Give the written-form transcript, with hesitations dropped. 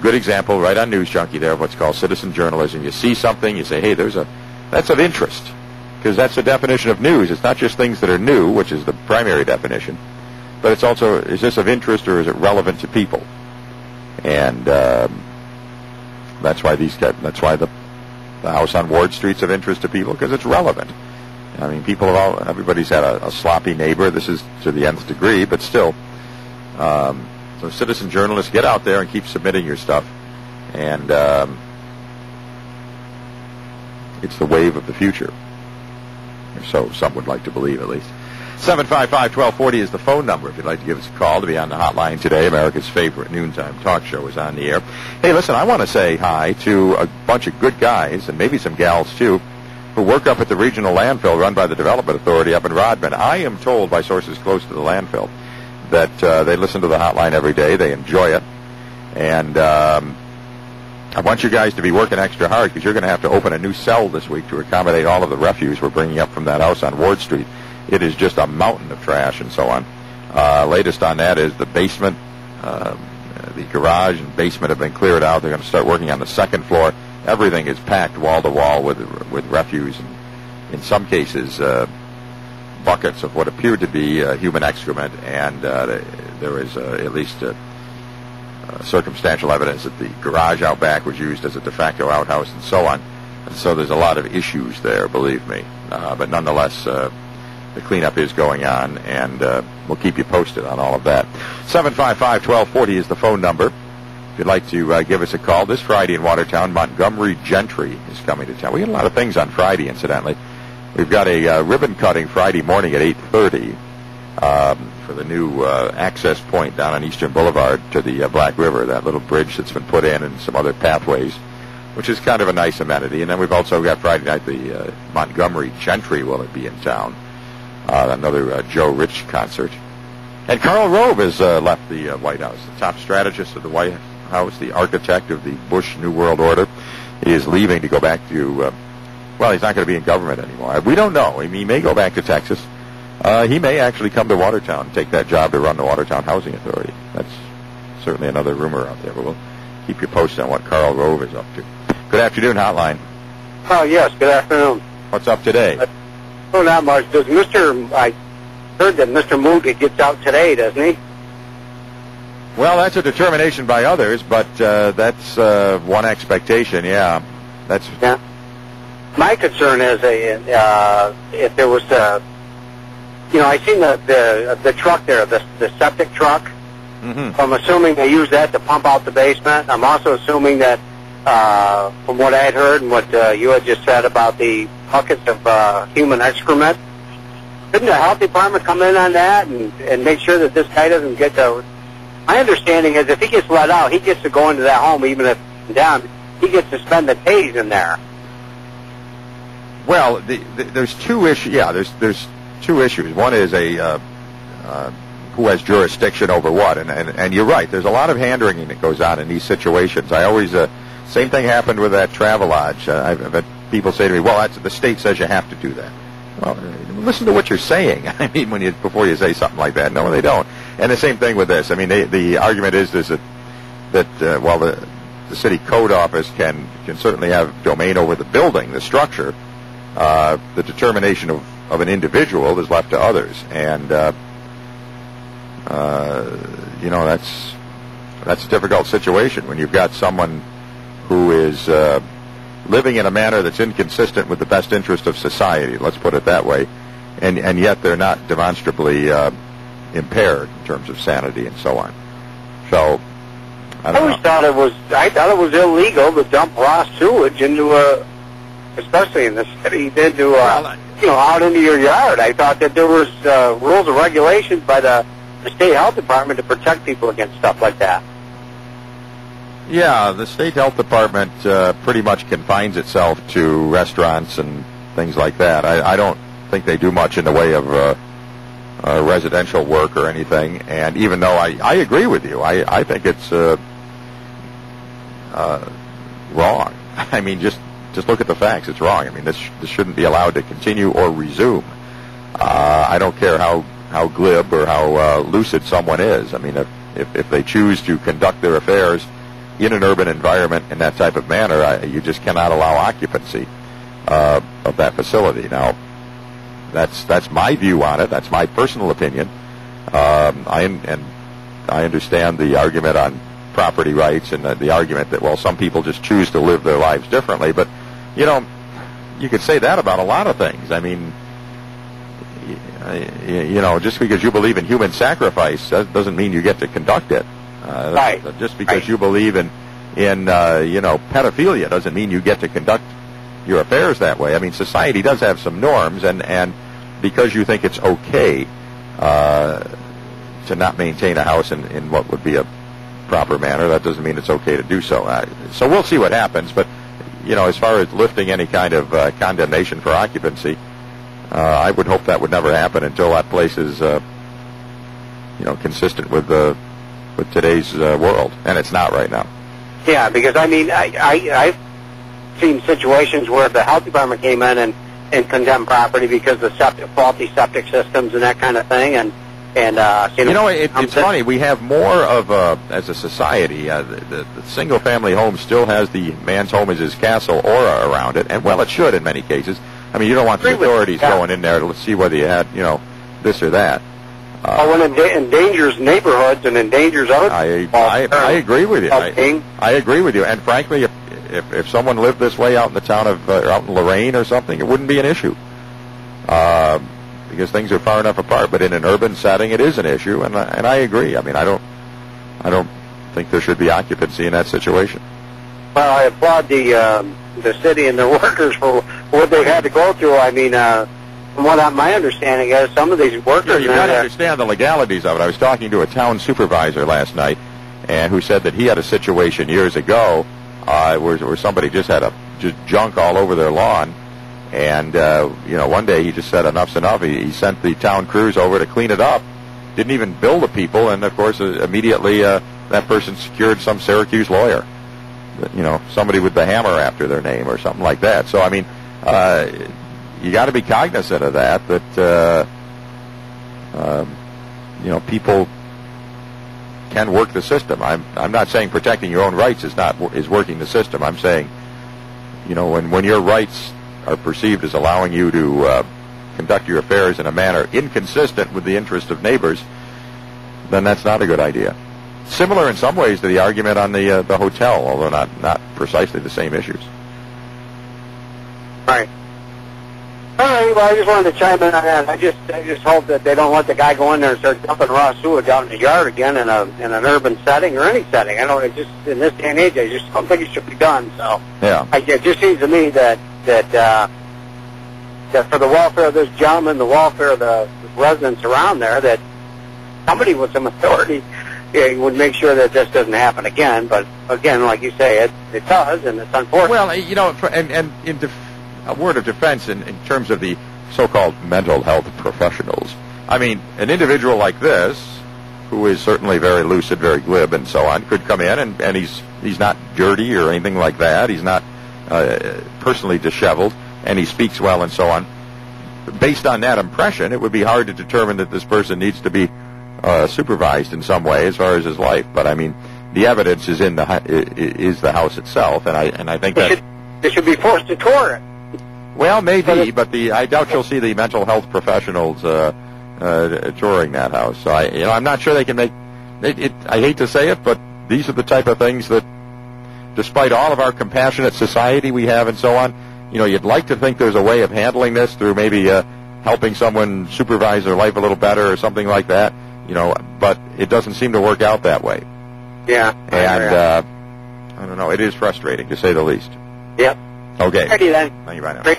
good example right on News Junkie there of what's called citizen journalism. You see something, you say, hey, that's of interest, because that's the definition of news. It's not just things that are new, which is the primary definition, but it's also, is this of interest or is it relevant to people? And that's why the house on Ward Street's of interest to people, because it's relevant. I mean, everybody's had a sloppy neighbor. This is to the nth degree, but still. So citizen journalists, get out there and keep submitting your stuff. And it's the wave of the future. Or so some would like to believe, at least. 755-1240 is the phone number if you'd like to give us a call to be on the hotline today. America's favorite noontime talk show is on the air. Hey, listen, I want to say hi to a bunch of good guys, and maybe some gals too, who work up at the regional landfill run by the Development Authority up in Rodman. I am told by sources close to the landfill that they listen to the hotline every day. They enjoy it. And I want you guys to be working extra hard, because you're going to have to open a new cell this week to accommodate all of the refuse we're bringing up from that house on Ward Street. It is just a mountain of trash and so on. Latest on that is the basement, the garage and basement have been cleared out. They're going to start working on the second floor. Everything is packed wall to wall with refuse, and in some cases buckets of what appeared to be human excrement. And there is at least circumstantial evidence that the garage out back was used as a de facto outhouse and so on. And so there's a lot of issues there, believe me. But nonetheless, the cleanup is going on, and we'll keep you posted on all of that. 755-1240 is the phone number. If you'd like to give us a call, this Friday in Watertown, Montgomery Gentry is coming to town. We got a lot of things on Friday, incidentally. We've got a ribbon cutting Friday morning at 8:30 for the new access point down on Eastern Boulevard to the Black River, that little bridge that's been put in, and some other pathways, which is kind of a nice amenity. And then we've also got Friday night the Montgomery Gentry will be in town. Another Joe Rich concert. And Karl Rove has left the White House, the top strategist of the White House, the architect of the Bush New World Order. He is leaving to go back to, he's not going to be in government anymore. We don't know. He may go back to Texas. He may actually come to Watertown and take that job to run the Watertown Housing Authority. That's certainly another rumor out there, but we'll keep you posted on what Karl Rove is up to. Good afternoon, Hotline. Oh, yes, good afternoon. What's up today? Oh, not much. I heard that Mr. Moot gets out today, doesn't he? Well, that's a determination by others, but that's one expectation, yeah. Yeah. My concern is if there was I seen the truck there, the septic truck. Mm-hmm. I'm assuming they use that to pump out the basement. I'm also assuming that, from what I had heard and what you had just said about the buckets of human excrement, couldn't the health department come in on that and make sure that this guy doesn't get to... My understanding is if he gets let out, he gets to go into that home, even if he's down. He gets to spend the days in there. Well, there's two issues. Yeah, there's two issues. One is who has jurisdiction over what, and you're right. There's a lot of hand-wringing that goes on in these situations. I always same thing happened with that Travelodge. I've had people say to me, "Well, the state says you have to do that." Well, listen to what you're saying. I mean, before you say something like that. No, they don't. And the same thing with this. I mean, the argument is that the city code office can certainly have domain over the building, the structure. The determination of an individual is left to others, and that's a difficult situation when you've got someone who is living in a manner that's inconsistent with the best interest of society. Let's put it that way, and yet they're not demonstrably impaired in terms of sanity and so on. So I always thought it was illegal to dump raw sewage into especially in the city, into out into your yard. I thought that there was rules and regulations by the state health department to protect people against stuff like that. Yeah, the state health department pretty much confines itself to restaurants and things like that. I don't think they do much in the way of residential work or anything. And even though I agree with you, I think it's wrong. I mean, just look at the facts. It's wrong. I mean, this shouldn't be allowed to continue or resume. I don't care how glib or how lucid someone is. I mean, if they choose to conduct their affairs in an urban environment in that type of manner, you just cannot allow occupancy of that facility. Now, that's my view on it. That's my personal opinion. I understand the argument on property rights and the argument that, well, some people just choose to live their lives differently. But, you know, you could say that about a lot of things. I mean, you know, just because you believe in human sacrifice doesn't mean you get to conduct it. Right. Just because you believe in you know, pedophilia doesn't mean you get to conduct your affairs that way. I mean, society does have some norms, and because you think it's okay to not maintain a house in what would be a proper manner, that doesn't mean it's okay to do so. So we'll see what happens. But, you know, as far as lifting any kind of condemnation for occupancy, I would hope that would never happen until that place is, you know, consistent with today's world, and it's not right now. Yeah, because I mean, I've seen situations where the health department came in and condemned property because of faulty septic systems and that kind of thing, and you know, it's funny. We have more of as a society, the single-family home still has the man's home as his castle aura around it, and well, it should in many cases. I mean, you don't want the authorities going in there to see whether you had, you know, this or that. When it endangers neighborhoods and endangers other people. I agree with you. I agree with you. And frankly, if someone lived this way out in the town of out in Lorraine or something, it wouldn't be an issue. Because things are far enough apart. But in an urban setting, it is an issue, and I agree. I mean, I don't think there should be occupancy in that situation. Well, I applaud the city and the workers for what they've had to go through. I mean, from what my understanding is, some of these workers... Sure, you've got to understand the legalities of it. I was talking to a town supervisor last night, and who said that he had a situation years ago where somebody just had just junk all over their lawn, and you know, one day he just said enough's enough. He sent the town crews over to clean it up, didn't even bill the people, and of course immediately that person secured some Syracuse lawyer, you know, somebody with the hammer after their name or something like that. So I mean, you got to be cognizant of that you know, people can work the system. I'm not saying protecting your own rights is working the system. I'm saying, you know, when your rights are perceived as allowing you to conduct your affairs in a manner inconsistent with the interest of neighbors, then that's not a good idea. Similar in some ways to the argument on the hotel, although not precisely the same issues. Right. All right. Well, I just wanted to chime in on that. I just hope that they don't let the guy go in there and start dumping raw sewage out in the yard again in an urban setting or any setting. I don't. It just in this day and age, I just don't think it should be done. So yeah, it just seems to me that for the welfare of this gentleman, the welfare of the residents around there, that somebody with some authority would make sure that this doesn't happen again. But again, like you say, it does, and it's unfortunate. Well, you know, and in a word of defense in terms of the so-called mental health professionals. I mean, an individual like this, who is certainly very lucid, very glib, and so on, could come in and he's not dirty or anything like that. He's not personally disheveled, and he speaks well and so on. Based on that impression, it would be hard to determine that this person needs to be supervised in some way as far as his life. But I mean, the evidence is in the house itself, and I think that they should be forced to tour it. Well, maybe, but I doubt you'll see the mental health professionals touring that house. So I'm not sure they can make it. I hate to say it, but these are the type of things that, despite all of our compassionate society we have and so on, you know, you'd like to think there's a way of handling this through maybe helping someone supervise their life a little better or something like that. You know, but it doesn't seem to work out that way. Yeah. And I don't know. It is frustrating, to say the least. Yep. Okay. Ready then. Thank you, bye now.